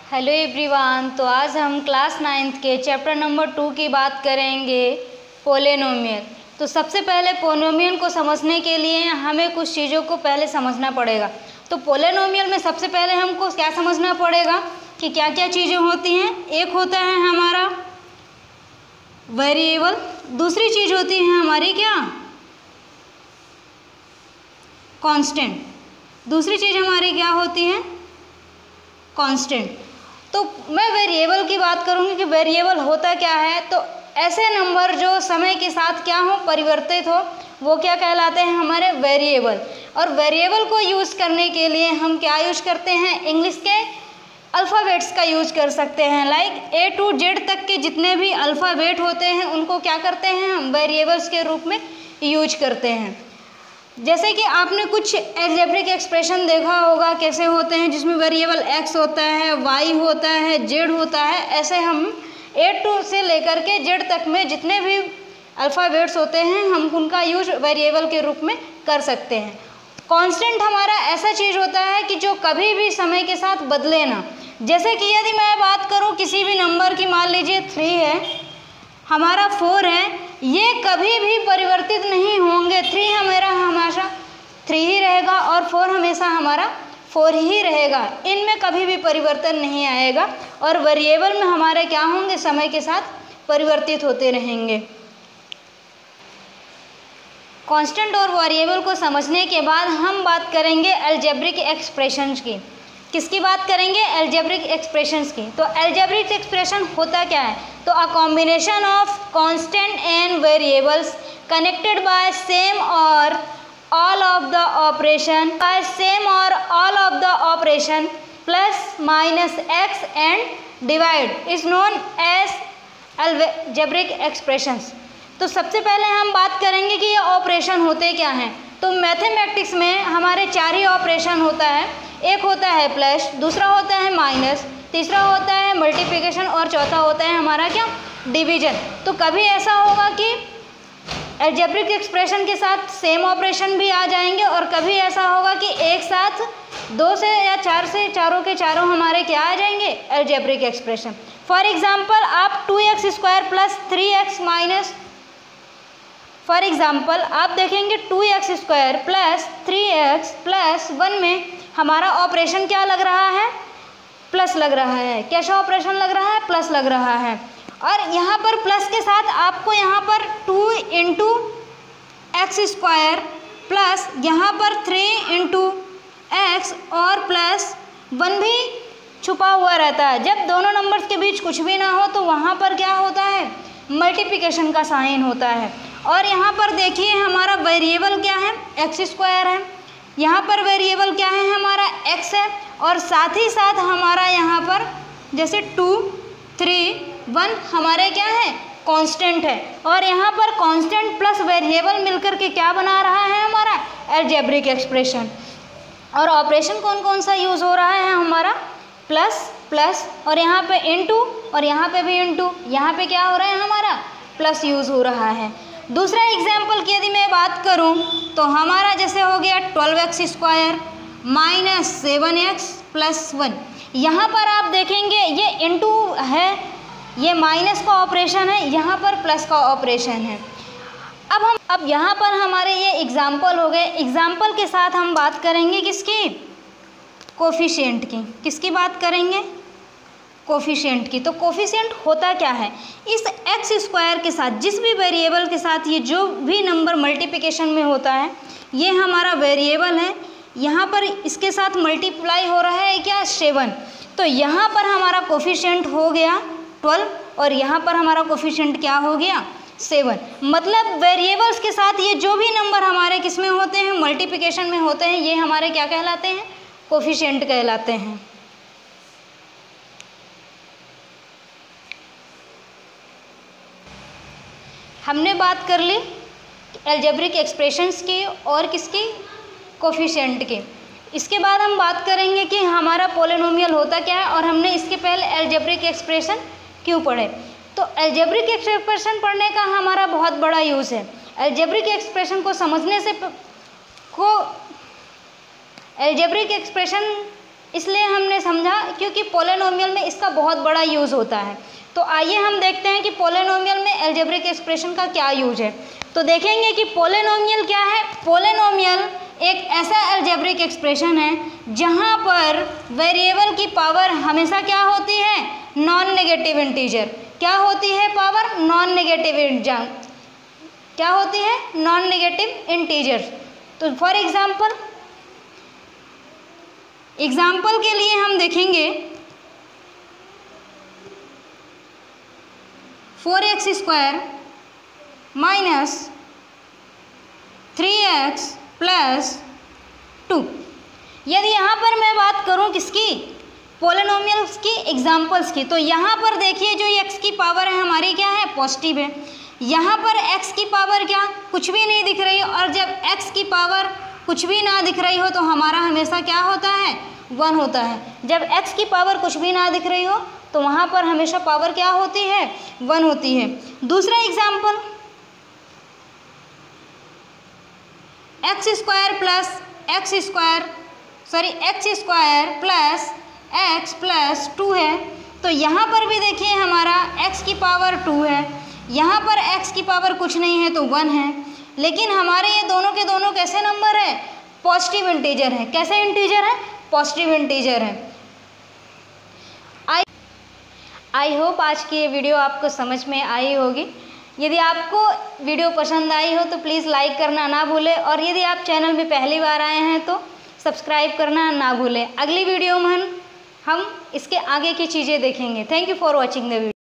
Hello everyone. तो आज हम क्लास 9th के चैप्टर नंबर 2 की बात करेंगे पोलिनोमियल। तो सबसे पहले पोलिनोमियल को समझने के लिए हमें कुछ चीज़ों को पहले समझना पड़ेगा। तो पोलिनोमियल में सबसे पहले हमको क्या समझना पड़ेगा कि क्या क्या चीज़ें होती हैं। एक होता है हमारा वेरिएबल, दूसरी चीज़ होती है हमारी क्या कांस्टेंट, दूसरी चीज़ हमारी क्या होती है कांस्टेंट। तो मैं वेरिएबल की बात करूँगी कि वेरिएबल होता क्या है। तो ऐसे नंबर जो समय के साथ क्या हो परिवर्तित हो वो क्या कहलाते हैं हमारे वेरिएबल। और वेरिएबल को यूज़ करने के लिए हम क्या यूज करते हैं, इंग्लिश के अल्फ़ाबेट्स का यूज कर सकते हैं। लाइक A to Z तक के जितने भी अल्फ़ाबेट होते हैं उनको क्या करते हैं हम वेरिएबल्स के रूप में यूज करते हैं। जैसे कि आपने कुछ अलजेब्रिक एक्सप्रेशन देखा होगा कैसे होते हैं, जिसमें वेरिएबल x होता है, y होता है, z होता है। ऐसे हम A to से लेकर के Z तक में जितने भी अल्फ़ाबेट्स होते हैं हम उनका यूज वेरिएबल के रूप में कर सकते हैं। कांस्टेंट हमारा ऐसा चीज़ होता है कि जो कभी भी समय के साथ बदले ना। जैसे कि यदि मैं बात करूं किसी भी नंबर की, मान लीजिए 3 है, हमारा 4 है, ये कभी भी परिवर्तित नहीं होंगे। 3 हमेशा 3 ही रहेगा और 4 हमेशा हमारा 4 ही रहेगा। इनमें कभी भी परिवर्तन नहीं आएगा और वेरिएबल में हमारे क्या होंगे समय के साथ परिवर्तित होते रहेंगे। कांस्टेंट और वेरिएबल को समझने के बाद हम बात करेंगे अलजेब्रिक एक्सप्रेशंस की। किसकी बात करेंगे, अलजेब्रिक एक्सप्रेशंस की। तो अलजेब्रिक एक्सप्रेशन होता क्या है, तो a combination of constant and variables connected by same or all of the operation plus minus X and divide is known as algebraic expressions. तो सबसे पहले हम बात करेंगे कि ये ऑपरेशन होते क्या हैं। तो मैथमेटिक्स में हमारे 4 ही ऑपरेशन होता है। एक होता है प्लस, दूसरा होता है माइनस, तीसरा होता है मल्टीप्लिकेशन और चौथा होता है हमारा क्या डिवीजन। तो कभी ऐसा होगा कि अलजेब्रिक एक्सप्रेशन के साथ सेम ऑपरेशन भी आ जाएंगे और कभी ऐसा होगा कि एक साथ 2 से या 4 से चारों के चारों हमारे क्या आ जाएंगे अलजेब्रिक एक्सप्रेशन। फॉर एग्जाम्पल आप 2x² plus 3x minus, for example आप देखेंगे 2x² प्लस 3x प्लस 1 में हमारा ऑपरेशन क्या लग रहा है, प्लस लग रहा है। कैसा ऑपरेशन लग रहा है, प्लस लग रहा है। और यहाँ पर प्लस के साथ आपको यहाँ पर 2 इंटू x² प्लस यहाँ पर 3 इंटू x और प्लस 1 भी छुपा हुआ रहता है। जब दोनों नंबर्स के बीच कुछ भी ना हो तो वहाँ पर क्या होता है, मल्टीप्लिकेशन का साइन होता है। और यहाँ पर देखिए हमारा वेरिएबल क्या है, x² है, यहाँ पर वेरिएबल क्या है हमारा x है, और साथ ही साथ हमारा यहाँ पर जैसे 2, 3, 1 हमारे क्या है कांस्टेंट है। और यहाँ पर कांस्टेंट प्लस वेरिएबल मिलकर के क्या बना रहा है हमारा अलजेब्रिक एक्सप्रेशन। और ऑपरेशन कौन कौन सा यूज़ हो रहा है हमारा प्लस प्लस, और यहाँ पे इंटू और यहाँ पे भी इंटू, यहाँ पे क्या हो रहा है हमारा प्लस यूज़ हो रहा है। दूसरा एग्जाम्पल की यदि मैं बात करूं तो हमारा जैसे हो गया 12x² माइनस 7x प्लस 1। यहाँ पर आप देखेंगे ये इंटू है, ये माइनस का ऑपरेशन है, यहाँ पर प्लस का ऑपरेशन है। अब यहाँ पर हमारे ये एग्जाम्पल हो गए। एग्जाम्पल के साथ हम बात करेंगे किसकी, कोफिशिएंट की। किसकी बात करेंगे, कोफिशिएंट की। तो कोफिशिएंट होता क्या है, इस x² के साथ जिस भी वेरिएबल के साथ ये जो भी नंबर मल्टीप्लिकेशन में होता है ये हमारा वेरिएबल है। यहाँ पर इसके साथ मल्टीप्लाई हो रहा है क्या 7, तो यहाँ पर हमारा कोफिशिएंट हो गया 12 और यहाँ पर हमारा कोफिशिएंट क्या हो गया 7। मतलब वेरिएबल्स के साथ ये जो भी नंबर हमारे किस में होते हैं मल्टीप्लिकेशन में होते हैं ये हमारे क्या कहलाते हैं, कोफिशिएंट कहलाते हैं। हमने बात कर ली अलजेब्रिक एक्सप्रेशंस की और किसकी, कोफिशिएंट की। इसके बाद हम बात करेंगे कि हमारा पोलिनोमियल होता क्या है और हमने इसके पहले अलजेब्रिक एक्सप्रेशन क्यों पढ़े। तो अलजेब्रिक एक्सप्रेशन पढ़ने का हमारा बहुत बड़ा यूज़ है। अलजेब्रिक एक्सप्रेशन को समझने से अलजेब्रिक एक्सप्रेशन इसलिए हमने समझा क्योंकि पॉलिनोमियल में इसका बहुत बड़ा यूज़ होता है। तो आइए हम देखते हैं कि पॉलिनोमियल में अलजेब्रिक एक्सप्रेशन का क्या यूज है। तो देखेंगे कि पॉलिनोमियल क्या है। पॉलिनोमियल एक ऐसा अलजेब्रिक एक्सप्रेशन है जहाँ पर वेरिएबल की पावर हमेशा क्या होती है, नॉन नेगेटिव इंटीजर। क्या होती है पावर, नॉन नेगेटिव, क्या होती है, नॉन नेगेटिव इंटीजर। तो फॉर एग्जाम्पल के लिए हम देखेंगे 4x² माइनस 3x प्लस 2। यदि यहाँ पर मैं बात करूँ किसकी, पॉलिनोमियल्स की एग्जाम्पल्स की, तो यहाँ पर देखिए जो x की पावर है हमारी क्या है, पॉजिटिव है। यहाँ पर x की पावर क्या, कुछ भी नहीं दिख रही है, और जब x की पावर कुछ भी ना दिख रही हो तो हमारा हमेशा क्या होता है, 1 होता है। जब x की पावर कुछ भी ना दिख रही हो तो वहाँ पर हमेशा पावर क्या होती है, 1 होती है। दूसरा example, x² plus x plus 2 है। तो यहाँ पर भी देखिए हमारा x की पावर 2 है, यहाँ पर x की पावर कुछ नहीं है तो 1 है। लेकिन हमारे ये दोनों के दोनों कैसे नंबर है, पॉजिटिव इंटीजर है। कैसे इंटीजर है, पॉजिटिव इंटीजर है। आई होप आज की ये वीडियो आपको समझ में आई होगी। यदि आपको वीडियो पसंद आई हो तो प्लीज़ लाइक करना ना भूलें, और यदि आप चैनल में पहली बार आए हैं तो सब्सक्राइब करना ना भूलें। अगली वीडियो में हम इसके आगे की चीज़ें देखेंगे। Thank you for watching the video.